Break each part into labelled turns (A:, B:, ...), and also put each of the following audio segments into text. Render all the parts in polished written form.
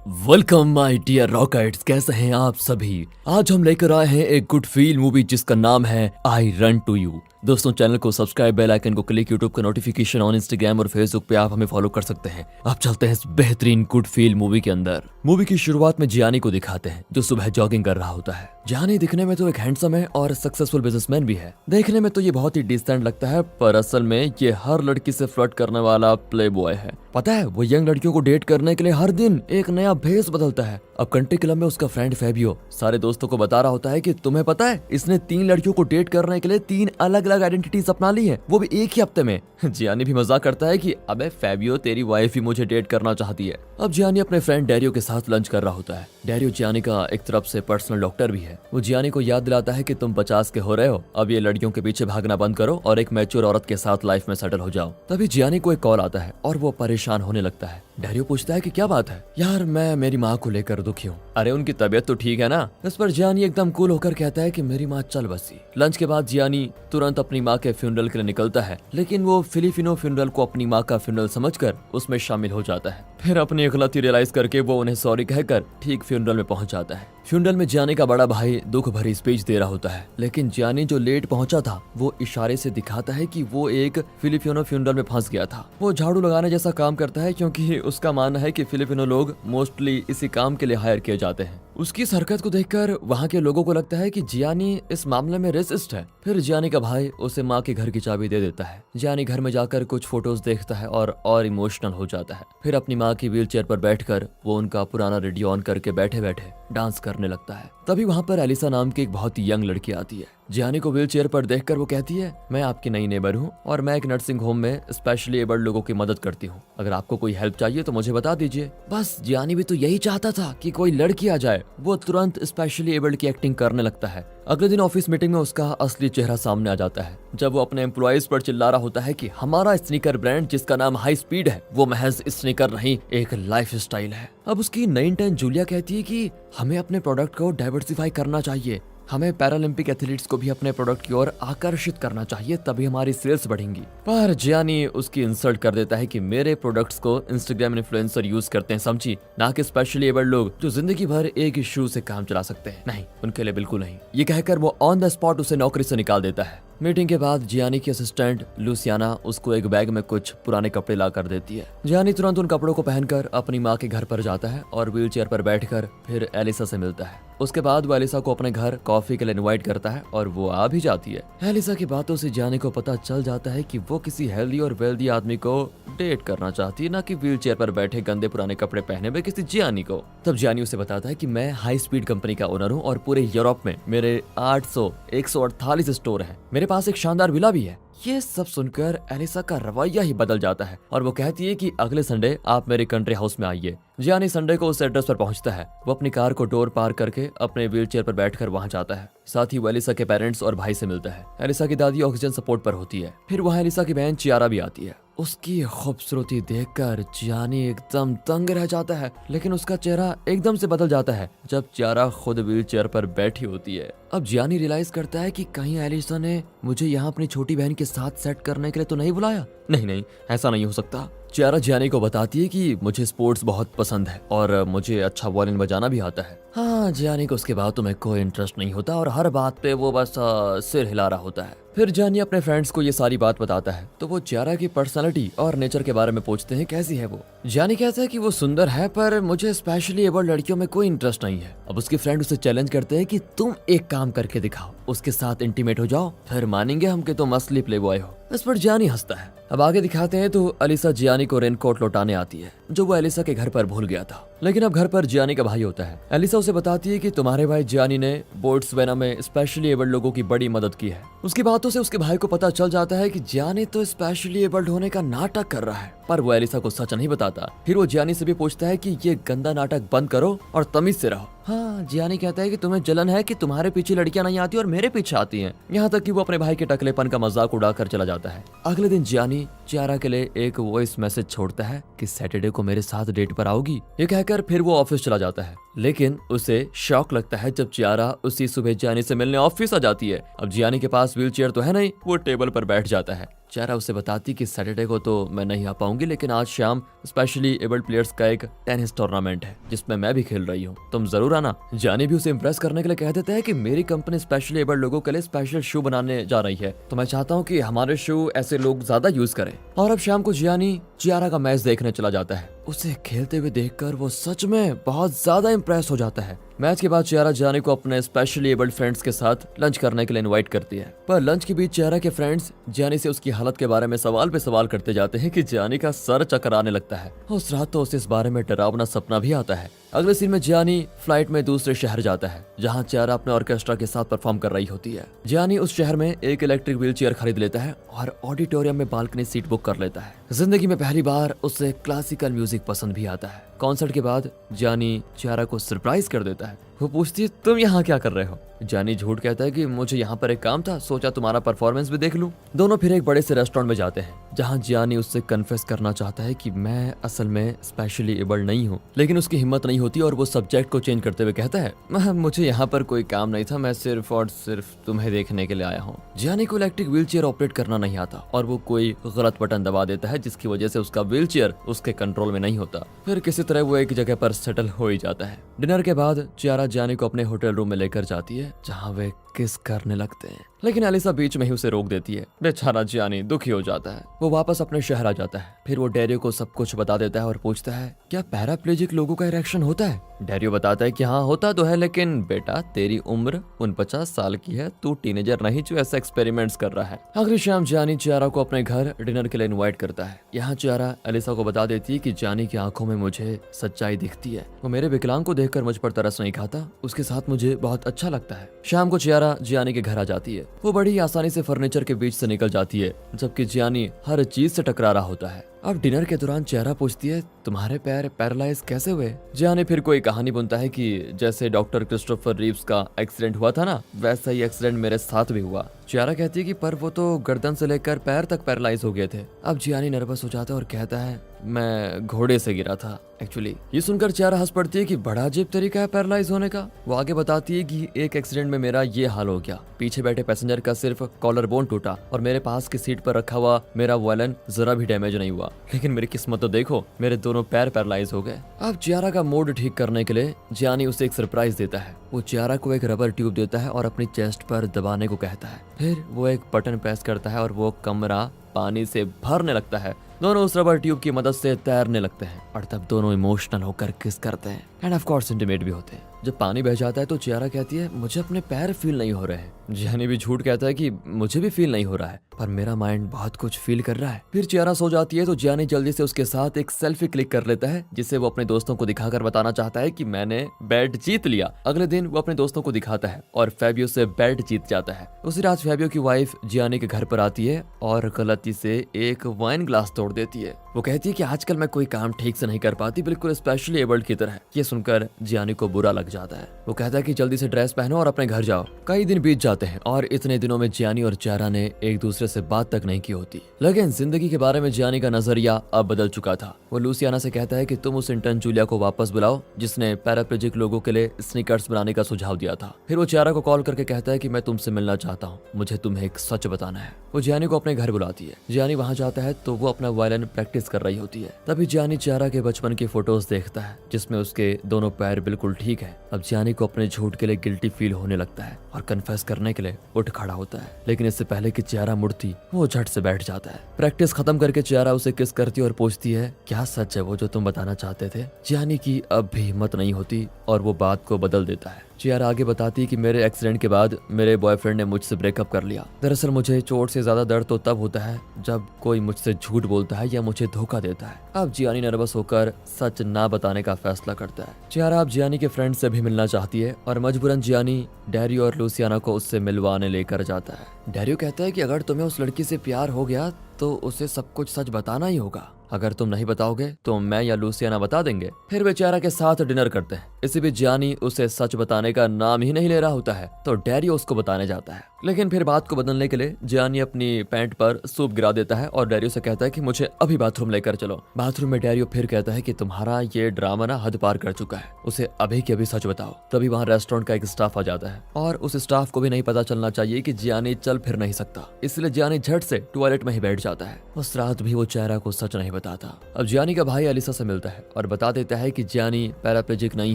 A: Welcome my dear rockets, कैसे हैं आप सभी। आज हम लेकर आए हैं एक गुड फील मूवी जिसका नाम है आई रन टू यू। दोस्तों, चैनल को सब्सक्राइब, बेल आइकन को क्लिक, यूट्यूब का नोटिफिकेशन ऑन, इंस्टाग्राम और फेसबुक पे आप हमें फॉलो कर सकते हैं। अब चलते हैं इस बेहतरीन गुड फील मूवी के अंदर। मूवी की शुरुआत में जियानी को दिखाते हैं जो सुबह जॉगिंग कर रहा होता है। जियानी दिखने में तो एक हैंडसम है और सक्सेसफुल बिजनेसमैन भी है। देखने में तो ये बहुत ही डिसेंट लगता है, पर असल में ये हर लड़की से फ्लर्ट करने वाला प्ले बॉय है। पता है, वो यंग लड़कियों को डेट करने के लिए हर दिन एक नया भेस बदलता है। अब कंट्री क्लब में उसका फ्रेंड फेबियो सारे दोस्तों को बता रहा होता है कि तुम्हें पता है, इसने 3 लड़कियों को डेट करने के लिए 3 अलग अलग आइडेंटिटीज अपना ली है, वो भी एक ही हफ्ते में। जियानी भी मजाक करता है कि अबे फेबियो, तेरी वाइफ ही मुझे डेट करना चाहती है। अब जियानी अपने फ्रेंड डैरियो के साथ लंच कर रहा होता है। डैरियो जियानी का एक तरफ से पर्सनल डॉक्टर भी है। वो जियानी को याद दिलाता है कि तुम 50 के हो रहे हो, अब ये लड़कियों के पीछे भागना बंद करो और एक मैच्योर औरत के साथ लाइफ में सेटल हो जाओ। तभी जियानी को एक कॉल आता है और वो परेशान होने लगता है। डैरियो पूछता है कि क्या बात है। यार, मैं मेरी माँ को लेकर दुखी हूँ। अरे, उनकी तबीयत तो ठीक है ना। इस पर जियानी एकदम कूल होकर कहता है कि मेरी माँ चल बसी। लंच के बाद जियानी तुरंत अपनी माँ के फ्यूनरल के लिए निकलता है, लेकिन वो फिलिपिनो फ्यूनरल को अपनी माँ का फ्यूनरल समझकर उसमें शामिल हो जाता है। फिर अपनी गलती रियलाइज करके वो उन्हें सॉरी कहकर ठीक फ्यूनरल में पहुंच जाता है। फ्यूनरल में जियानी का बड़ा भाई दुख भरी स्पीच दे रहा होता है, लेकिन जियानी जो लेट पहुंचा था वो इशारे से दिखाता है कि वो एक फिलिपिनो फ्यूनरल में फंस गया था। वो झाड़ू लगाने जैसा काम करता है, क्योंकि उसका मानना है कि फिलिपिनो लोग मोस्टली इसी काम के लिए हायर किए जाते हैं। उसकी इस हरकत को देखकर वहाँ के लोगों को लगता है कि जियानी इस मामले में रेसिस्ट है। फिर जियानी का भाई उसे माँ के घर की चाबी दे देता है। जियानी घर में जाकर कुछ फोटोज देखता है और इमोशनल हो जाता है। फिर अपनी माँ की व्हीलचेयर पर बैठकर वो उनका पुराना रेडियो ऑन करके बैठे बैठे डांस करने लगता है। तभी वहाँ पर एलिसा नाम की एक बहुत ही यंग लड़की आती है। जियानी को व्हीलचेयर पर देखकर वो कहती है, मैं आपकी नई नेबर हूँ और मैं एक नर्सिंग होम में स्पेशली एबल्ड लोगों की मदद करती हूँ। अगर आपको कोई हेल्प चाहिए तो मुझे बता दीजिए। बस जियानी भी तो यही चाहता था कि कोई लड़की आ जाए। वो तुरंत स्पेशली एबल्ड की एक्टिंग करने लगता है। अगले दिन ऑफिस मीटिंग में उसका असली चेहरा सामने आ जाता है, जब वो अपने एम्प्लॉयज पर चिल्ला रहा होता है कि हमारा स्नीकर ब्रांड जिसका नाम हाई स्पीड है, वो महज स्नीकर नहीं, एक लाइफ स्टाइल है। अब उसकी नई इंटर्न जूलिया कहती है कि हमें अपने प्रोडक्ट को डाइवर्सिफाई करना चाहिए, हमें पैरालंपिक एथलीट्स को भी अपने प्रोडक्ट की ओर आकर्षित करना चाहिए, तभी हमारी सेल्स बढ़ेंगी। पर जियानी उसकी इंसल्ट कर देता है कि मेरे प्रोडक्ट्स को इंस्टाग्राम इन्फ्लुएंसर यूज करते हैं, समझी, ना कि स्पेशली एबल्ड लोग जो जिंदगी भर एक ही शू से काम चला सकते हैं। नहीं, उनके लिए बिल्कुल नहीं। ये कहकर वो ऑन द स्पॉट उसे नौकरी से निकाल देता है। मीटिंग के बाद जियानी की असिस्टेंट लुसियाना उसको एक बैग में कुछ पुराने कपड़े ला कर देती है। जियानी तुरंत उन कपड़ों को पहनकर अपनी माँ के घर पर जाता है और व्हीलचेयर पर बैठकर फिर एलिसा से मिलता है। उसके बाद वो एलिसा को अपने घर कॉफी के लिए इनवाइट करता है और वो आ भी जाती है। एलिसा की बातों से जियानी को पता चल जाता है कि वो किसी हेल्दी और वेल्दी आदमी को डेट करना चाहती है, ना कि व्हीलचेयर पर बैठे गंदे पुराने कपड़े पहने हुए किसी जियानी को। तब जियानी उसे बताता है कि मैं हाई स्पीड कंपनी का ओनर हूँ और पूरे यूरोप में मेरे 148 स्टोर हैं। मेरे पास एक शानदार विला भी है। ये सब सुनकर एलिसा का रवैया ही बदल जाता है और वो कहती है कि अगले संडे आप मेरे कंट्री हाउस में आइए। जियानी संडे को उस एड्रेस पर पहुंचता है। वो अपनी कार को डोर पार करके अपने व्हीलचेयर पर बैठकर वहां जाता है। साथ ही वो एलिसा के पेरेंट्स और भाई से मिलता है। एलिसा की दादी ऑक्सीजन सपोर्ट पर होती है। फिर वहाँ एलिसा की बहन चियारा भी आती है। उसकी खूबसूरती देखकर जियानी एकदम तंग रह जाता है, लेकिन उसका चेहरा एकदम से बदल जाता है जब चियारा खुद व्हीलचेयर पर बैठी होती है। अब जियानी रियलाइज करता है कि कहीं एलिसा ने मुझे यहाँ अपनी छोटी बहन के साथ सेट करने के लिए तो नहीं बुलाया। नहीं, ऐसा नहीं हो सकता। चियारा जियानी को बताती है कि मुझे स्पोर्ट्स बहुत पसंद है और मुझे अच्छा वायलिन बजाना भी आता है। हाँ, जियानी को उसके बातों में कोई इंटरेस्ट नहीं होता और हर बात पे वो बस सिर हिला रहा होता है। फिर जियानी अपने फ्रेंड्स को ये सारी बात बताता है तो वो चियारा की पर्सनालिटी और नेचर के बारे में पूछते हैं कैसी है वो। जियानी कहता है कि वो सुंदर है, पर मुझे स्पेशली एबल्ड लड़कियों में कोई इंटरेस्ट नहीं है। अब उसके फ्रेंड उसे चैलेंज करते हैं कि तुम एक काम करके दिखाओ, उसके साथ इंटीमेट हो जाओ, फिर मानेंगे हम कि तुम असली प्ले बॉय हो। इस पर जियानी हंसता है। अब आगे दिखाते हैं तो एलिसा जियानी को रेनकोट लौटाने आती है जो वो एलिसा के घर पर भूल गया था, लेकिन अब घर पर जियानी का भाई होता है। एलिसा उसे बताती है कि तुम्हारे भाई जियानी ने बोट्सवाना में स्पेशली एबल्ड लोगों की बड़ी मदद की है। उसकी बातों से उसके भाई को पता चल जाता है कि जियानी तो स्पेशली एबल्ड होने का नाटक कर रहा है, पर वो एलिसा को सच नहीं बताता। फिर वो जियानी से भी पूछता है कि ये गंदा नाटक बंद करो और तमीज से रहो। हाँ, जियानी कहता है कि तुम्हें जलन है कि तुम्हारे पीछे लड़कियां नहीं आती और मेरे पीछे आती हैं। यहाँ तक कि वो अपने भाई के टकलेपन का मजाक उड़ाकर चला जाता है। अगले दिन जियानी चियारा के लिए एक वॉइस मैसेज छोड़ता है कि सैटरडे को मेरे साथ डेट पर आओगी। ये कहकर फिर वो ऑफिस चला जाता है, लेकिन उसे शॉक लगता है जब चियारा उसी सुबह जियानी से मिलने ऑफिस आ जाती है। अब जियानी के पास व्हीलचेयर तो है नहीं, वो टेबल पर बैठ जाता है। चियारा उसे बताती कि सैटरडे को तो मैं नहीं आ पाऊंगी, लेकिन आज शाम स्पेशली एबल्ड प्लेयर्स का एक टेनिस टूर्नामेंट है जिसमें मैं भी खेल रही हूँ, तुम जरूर आना। जानी भी उसे इम्प्रेस करने के लिए कह देता है कि मेरी कंपनी स्पेशली एबल्ड लोगों के लिए स्पेशल शू बनाने जा रही है, तो मैं चाहता हूँ कि हमारे शू ऐसे लोग ज्यादा यूज करें। और अब शाम को जानी चियारा का मैच देखने चला जाता है। उसे खेलते हुए देखकर वो सच में बहुत ज्यादा इम्प्रेस हो जाता है। मैच के बाद चियारा जानी को अपने स्पेशली एबल्ड फ्रेंड्स के साथ लंच करने के लिए इनवाइट करती है, पर लंच के बीच चियारा के फ्रेंड्स जानी से उसकी हालत के बारे में सवाल पे सवाल करते जाते हैं कि जानी का सर चकराने लगता है। उस रात तो उसे इस बारे में डरावना सपना भी आता है। अगले सीन में जानी फ्लाइट में दूसरे शहर जाता है जहां चियारा अपने ऑर्केस्ट्रा के साथ परफॉर्म कर रही होती है। जानी उस शहर में एक इलेक्ट्रिक व्हील चेयर खरीद लेता है और ऑडिटोरियम में बालकनी सीट बुक कर लेता है। जिंदगी में पहली बार उसे क्लासिकल म्यूजिक पसंद भी आता है। कॉन्सर्ट के बाद जानी चियारा को सरप्राइज कर देता है। वो पूछती है तुम यहाँ क्या कर रहे हो? जानी झूठ कहता है कि मुझे यहाँ पर एक काम था, सोचा तुम्हारा परफॉर्मेंस भी देख लूं। दोनों फिर एक बड़े से रेस्टोरेंट में जाते हैं जहाँ जानी उससे कन्फेस करना चाहता है कि मैं असल में स्पेशली एबल्ड नहीं हूँ, लेकिन उसकी हिम्मत नहीं होती और वो सब्जेक्ट को चेंज करते हुए कहता है मुझे यहाँ पर कोई काम नहीं था, मैं सिर्फ और सिर्फ तुम्हें देखने के लिए आया हूँ। जानी को इलेक्ट्रिक व्हील चेयर ऑपरेट करना नहीं आता और वो कोई गलत बटन दबा देता है जिसकी वजह से उसका व्हील चेयर उसके कंट्रोल में नहीं होता। फिर किसी तरह वो एक जगह पर सेटल हो ही जाता है। डिनर के बाद चियारा जानी को अपने होटल रूम में लेकर जाती है जहाँ वे किस करने लगते हैं, लेकिन एलिसा बीच में ही उसे रोक देती है। बेचारा जानी दुखी हो जाता है। वो वापस अपने शहर आ जाता है। फिर वो डेरियो को सब कुछ बता देता है और पूछता है क्या पैराप्लेजिक लोगों का इरेक्शन होता है? डेरियो बताता है कि हाँ होता तो है, लेकिन बेटा तेरी उम्र 49 साल की है, तू टीनेजर नहीं जो ऐसा एक्सपेरिमेंट्स कर रहा है। अगली शाम जानी चियारा को अपने घर डिनर के लिए इन्वाइट करता है। यहाँ चियारा एलिसा को बता देती है कि जानी की आंखों में मुझे सच्चाई दिखती है, वो मेरे विकलांग को देखकर मुझ पर तरस नहीं खाता, उसके साथ मुझे बहुत अच्छा लगता है। शाम को चियारा जियानी के घर आ जाती है। वो बड़ी आसानी से फर्नीचर के बीच से निकल जाती है जबकि जियानी हर चीज से टकरा रहा होता है। अब डिनर के दौरान चियारा पूछती है तुम्हारे पैर पैरालाइज कैसे हुए? जियानी फिर कोई कहानी बुनता है कि जैसे डॉक्टर क्रिस्टोफर रीव्स का एक्सीडेंट हुआ था ना, वैसा ही एक्सीडेंट मेरे साथ भी हुआ। चियारा कहती है कि पर वो तो गर्दन से लेकर पैर तक पैरालाइज हो गए थे। अब जियानी नर्वस हो जाता है और कहता है मैं घोड़े से गिरा था एक्चुअली। ये सुनकर चियारा हंस पड़ती है कि बड़ा अजीब तरीका है पैरालाइज होने का। वो आगे बताती है कि एक एक्सीडेंट में मेरा ये हाल हो गया, पीछे बैठे पैसेंजर का सिर्फ कॉलर बोन टूटा और मेरे पास की सीट पर रखा हुआ मेरा वायलिन जरा भी डैमेज नहीं हुआ, लेकिन मेरी किस्मत तो देखो, मेरे दोनों पैर पैरालाइज हो गए। अब चियारा का मूड ठीक करने के लिए जियानी उसे एक सरप्राइज देता है। वो चियारा को एक रबर ट्यूब देता है और अपनी चेस्ट पर दबाने को कहता है। फिर वो एक बटन प्रेस करता है और वो कमरा पानी से भरने लगता है। दोनों उस रबर ट्यूब की मदद से तैरने लगते हैं और तब दोनों इमोशनल होकर किस करते हैं एंड ऑफ कोर्स इंटीमेट भी होते हैं। जब पानी बह जाता है तो चियारा कहती है मुझे अपने पैर फील नहीं हो रहे हैं। जियानी भी झूठ कहता है कि मुझे भी फील नहीं हो रहा है, पर मेरा माइंड बहुत कुछ फील कर रहा है। फिर चियारा सो जाती है तो जियानी जल्दी से उसके साथ एक सेल्फी क्लिक कर लेता है जिसे वो अपने दोस्तों को दिखाकर बताना चाहता है कि मैंने बेड जीत लिया। अगले दिन वो अपने दोस्तों को दिखाता है और फैबियो से बेड जीत जाता है। उसी रात फैबियो की वाइफ जियानी के घर पर आती है और गलती से एक वाइन ग्लास तोड़ देती है। वो कहती है कि आजकल मैं कोई काम ठीक से नहीं कर पाती, बिल्कुल स्पेशली एबल्ड की तरह। ये सुनकर जियानी को बुरा लग जाता है। वो कहता है कि जल्दी से ड्रेस पहनो और अपने घर जाओ। कई दिन बीत जाते हैं और इतने दिनों में जियानी और चियारा ने एक दूसरे से बात तक नहीं की होती, लेकिन जिंदगी के बारे में जियानी का नजरिया अब बदल चुका था। वो लूसियाना से कहता है कि तुम उस इंटर्न जूलिया को वापस बुलाओ जिसने पैराप्लेजिक लोगों के लिए स्नीकर्स बनाने का सुझाव दिया था। फिर वो चियारा को कॉल करके कहता है कि मैं तुमसे मिलना चाहता हूँ, मुझे तुम्हें एक सच बताना है। वो जियानी को अपने घर बुलाती है। जियानी वहाँ जाता है तो वो अपना वायलिन प्रैक्टिस कर रही होती है। तभी जियानी चियारा के बचपन की फोटोज देखता है जिसमें उसके दोनों पैर बिल्कुल ठीक है। अब जियानी को अपने झूठ के लिए गिल्टी फील होने लगता है और कन्फेस करने के लिए उठ खड़ा होता है, लेकिन इससे पहले कि चियारा मुड़ती वो झट से बैठ जाता है। प्रैक्टिस खत्म करके चियारा उसे किस करती है और पूछती है क्या सच है वो जो तुम बताना चाहते थे? जियानी की अब भी हिम्मत नहीं होती और वो बात को बदल देता है। चियारा आगे बताती है कि मेरे एक्सीडेंट के बाद मेरे बॉयफ्रेंड ने मुझसे ब्रेकअप कर लिया। दरअसल मुझे चोट से ज्यादा दर्द तो तब होता है जब कोई मुझसे झूठ बोलता है या मुझे धोखा देता है। अब जियानी नर्वस होकर सच ना बताने का फैसला करता है। चियारा अब जियानी के फ्रेंड से भी मिलना चाहती है और मजबूरन जियानी डेरियो और लूसियाना को उससे मिलवाने लेकर जाता है। डेरियो कहता है कि अगर तुम्हें उस लड़की से प्यार हो गया तो उसे सब कुछ सच बताना ही होगा। अगर तुम नहीं बताओगे तो मैं या लूसियाना बता देंगे। फिर वे चियारा के साथ डिनर करते हैं। इसी बीच जियानी उसे सच बताने का नाम ही नहीं ले रहा होता है तो डैरियो उसको बताने जाता है। लेकिन फिर बात को बदलने के लिए जियानी अपनी पैंट पर सूप गिरा देता है और डैरियो से कहता है कि मुझे अभी बाथरूम लेकर चलो। बाथरूम में डैरियो फिर कहता है कि तुम्हारा ये ड्रामा ना हद पार कर चुका है, उसे अभी के अभी सच बताओ। तभी वहाँ रेस्टोरेंट का एक स्टाफ आ जाता है और उस स्टाफ को भी नहीं पता चलना चाहिए कि जियानी चल फिर नहीं सकता, इसलिए जियानी झट से टॉयलेट में ही बैठ जाता है। उस रात भी वो चियारा को सच नहीं बताता। अब जियानी का भाई एलिसा से मिलता है और बता देता है कि जियानी पैराप्लेजिक नहीं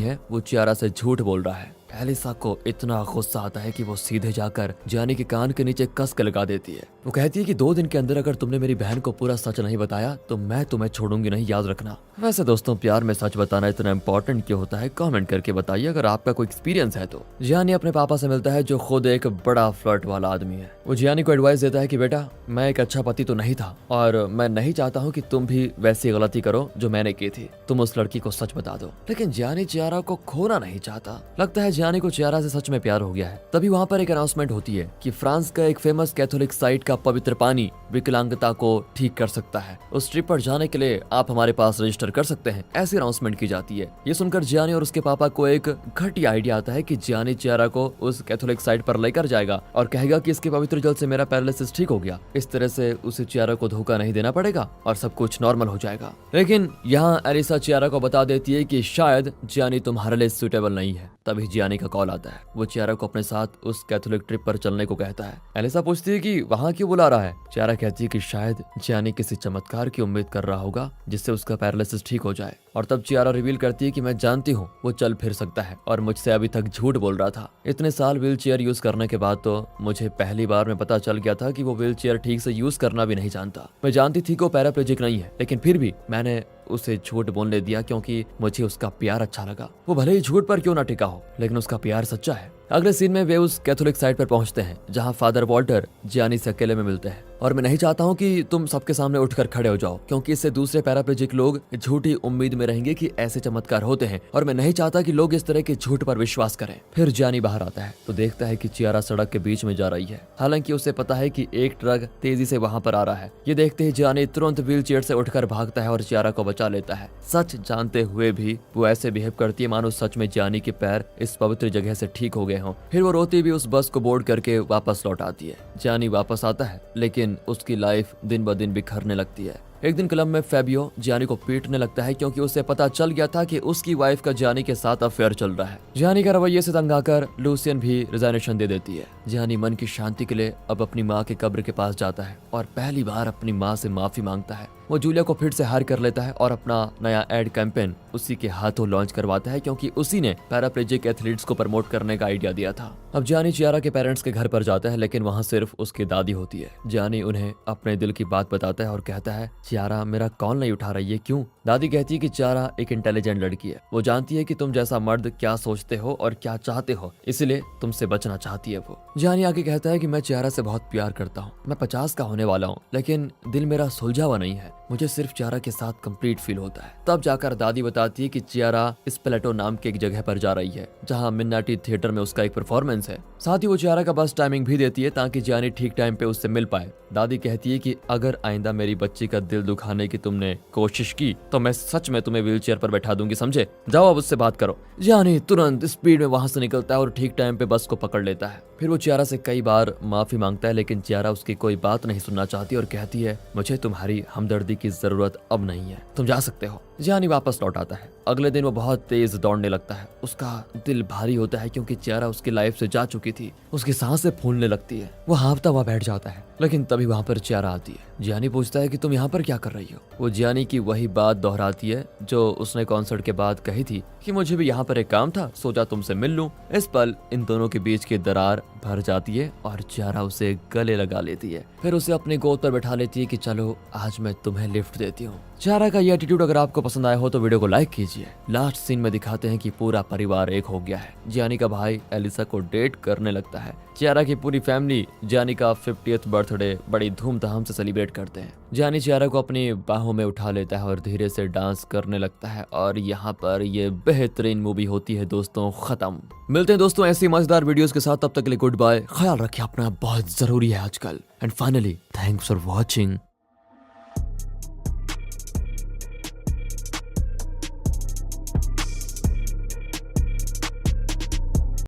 A: है, वो चियारा से झूठ बोल रहा है। एलिसा को इतना गुस्सा आता है कि वो सीधे जाकर जियानी के कान के नीचे कस के लगा देती है। वो कहती है कि 2 दिन के अंदर अगर तुमने मेरी बहन को पूरा सच नहीं बताया तो मैं तुम्हें छोड़ूंगी नहीं, याद रखना। वैसे दोस्तों, प्यार में सच बताना इतना इंपॉर्टेंट क्यों होता है, कमेंट करके बताइए अगर आपका कोई एक्सपीरियंस है तो। जियानी अपने पापा से मिलता है जो खुद एक बड़ा फ्लर्ट वाला आदमी है। वो जियानी को एडवाइस देता है कि बेटा, मैं एक अच्छा पति तो नहीं था और मैं नहीं चाहता हूँ कि तुम भी वैसी गलती करो जो मैंने की थी। तुम उस लड़की को सच बता दो। लेकिन जियानी चियारा को खोना नहीं चाहता। लगता है जियानी को चियारा से सच में प्यार हो गया है। तभी वहाँ पर एक अनाउंसमेंट होती है कि फ्रांस का एक फेमस कैथोलिक साइट का पवित्र पानी विकलांगता को ठीक कर सकता है। उस ट्रिप पर जाने के लिए आप हमारे पास रजिस्टर कर सकते हैं, ऐसी अनाउंसमेंट की जाती है। ये सुनकर जियानी और उसके पापा को एक घटिया आइडिया आता है कि जियानी चियारा को उस कैथोलिक साइट पर लेकर जाएगा और कहेगा कि इसके पवित्र जल से मेरा पैरालिसिस ठीक हो गया। इस तरह से उसे चियारा को धोखा नहीं देना पड़ेगा और सब कुछ नॉर्मल हो जाएगा। लेकिन यहाँ एलिसा चियारा को बता देती है कि शायद जियानी तुम्हारे लिए सुटेबल नहीं है। तभी जियानी का कॉल आता है। वो चियारा को अपने साथ उस कैथोलिक ट्रिप पर चलने को कहता है। एलिसा पूछती है कि वहाँ क्यों बुला रहा है। चियारा कहती है कि शायद जियानी किसी चमत्कार की उम्मीद कर रहा होगा जिससे उसका पैरालिसिस ठीक हो जाए। और तब चियारा रिवील करती है कि मैं जानती हूँ वो चल फिर सकता है और मुझसे अभी तक झूठ बोल रहा था। इतने साल व्हील चेयर यूज करने के बाद तो मुझे पहली बार में पता चल गया था कि वो व्हील चेयर ठीक से यूज करना भी नहीं जानता। मैं जानती थी कि वो पैराप्लेजिक नहीं है, लेकिन फिर भी मैंने उसे झूठ बोलने दिया क्योंकि मुझे उसका प्यार अच्छा लगा। वो भले ही झूठ पर क्यों ना टिका हो, लेकिन उसका प्यार सच्चा है। अगले सीन में वे उस कैथोलिक साइट पर पहुंचते हैं जहां फादर वॉल्टर जियानी से अकेले में मिलते हैं। और मैं नहीं चाहता हूं कि तुम सबके सामने उठकर खड़े हो जाओ, क्योंकि इससे दूसरे पैराप्लेजिक लोग झूठी उम्मीद में रहेंगे कि ऐसे चमत्कार होते हैं और मैं नहीं चाहता कि लोग इस तरह के झूठ पर विश्वास करें। फिर जियानी बाहर आता है तो देखता है कि चियारा सड़क के बीच में जा रही है। हालांकि उसे पता है कि एक ट्रक तेजी से वहां पर आ रहा है। ये देखते ही जियानी तुरंत व्हील चेयर से उठकर भागता है और चियारा को बचा लेता है। सच जानते हुए भी वो ऐसे बिहेव करती है मानो सच में जियानी के पैर इस पवित्र जगह से ठीक हो गए हों। फिर वो रोती भी उस बस को बोर्ड करके वापस लौट आती है। जियानी वापस आता है, लेकिन उसकी लाइफ दिन ब दिन बिखरने लगती है। एक दिन क्लब में फेबियो जियानी को पीटने लगता है क्योंकि उसे पता चल गया था कि उसकी वाइफ का जियानी के साथ अफेयर चल रहा है। जियानी का रवैये से तंग आकर लूसियन भी रिजाइनेशन दे देती है। जियानी मन की शांति के लिए अब अपनी माँ के कब्र के पास जाता है और पहली बार अपनी माँ से माफी मांगता है। वो जूलिया को फिर से हायर कर लेता है और अपना नया एड कैंपेन उसी के हाथों लॉन्च करवाता है क्योंकि उसी ने पैराप्लेजिक एथलीट्स को प्रमोट करने का आइडिया दिया था। अब जियानी चियारा के पेरेंट्स के घर पर जाता है, लेकिन वहाँ सिर्फ उसकी दादी होती है। जियानी उन्हें अपने दिल की बात बताता है और कहता है, चियारा मेरा कॉल नहीं उठा रही है, क्यों? दादी कहती है कि चियारा एक इंटेलिजेंट लड़की है। वो जानती है कि तुम जैसा मर्द क्या सोचते हो और क्या चाहते हो, इसलिए तुमसे बचना चाहती है वो। जियानी आगे कहता है कि मैं चियारा से बहुत प्यार करता हूँ। मैं 50 का होने वाला हूँ, लेकिन दिल मेरा सुलझा हुआ नहीं है। मुझे सिर्फ चियारा के साथ कंप्लीट फील होता है। तब जाकर दादी बताती है कि चियारा इस प्लेटो नाम के एक जगह पर जा रही है जहाँ मिन्नाटी थिएटर में उसका एक परफॉर्मेंस है। साथ ही वो चियारा का बस टाइमिंग भी देती है ताकि जियानी ठीक टाइम पे उससे मिल पाए। दादी कहती है कि अगर आइंदा मेरी बच्ची का दिल दुखाने की तुमने कोशिश की तो मैं सच में तुम्हें व्हील चेयर पर बैठा दूंगी, समझे? जाओ अब उससे बात करो। जियानी तुरंत स्पीड में वहां से निकलता है और ठीक टाइम पे बस को पकड़ लेता है। फिर वो चियारा से कई बार माफी मांगता है, लेकिन चियारा उसकी कोई बात नहीं सुनना चाहती और कहती है, मुझे तुम्हारी हमदर्दी की जरूरत अब नहीं है, तुम जा सकते हो। जियानी वापस लौट आता है। अगले दिन वो बहुत तेज दौड़ने लगता है। उसका दिल भारी होता है क्योंकि चियारा उसकी लाइफ से जा चुकी थी। उसकी सांसें फूलने लगती है। वो हाँफता हुआ बैठ जाता है, लेकिन तभी वहाँ पर चियारा आती है। जियानी पूछता है कि तुम यहाँ पर क्या कर रही हो? वो जियानी की वही बात दोहराती है जो उसने कॉन्सर्ट के बाद कही थी कि मुझे भी यहाँ पर एक काम था, सोचा तुमसे मिल लूं। इस पल इन दोनों के बीच की दरार भर जाती है और चियारा उसे गले लगा लेती है। फिर उसे अपने गोद पर बैठा लेती है कि चलो आज मैं तुम्हें लिफ्ट देती हूँ। चियारा का ये एटीट्यूड अगर आपको पसंद आया हो तो वीडियो को लाइक कीजिए। लास्ट सीन में दिखाते हैं कि पूरा परिवार एक हो गया है। जियानी का भाई एलिसा को डेट करने लगता है। चियारा की पूरी फैमिली जियानी का 50th बर्थडे बड़ी धूमधाम से सेलिब्रेट करते हैं। जियानी चियारा को अपनी बाहों में उठा लेता है और धीरे से डांस करने लगता है और यहाँ पर ये बेहतरीन मूवी होती है दोस्तों खत्म। मिलते हैं दोस्तों ऐसी मजेदार वीडियोस के साथ, तब तक के लिए गुड बाय। ख्याल रखिए अपना, बहुत जरूरी है आजकल। And finally thanks for watching.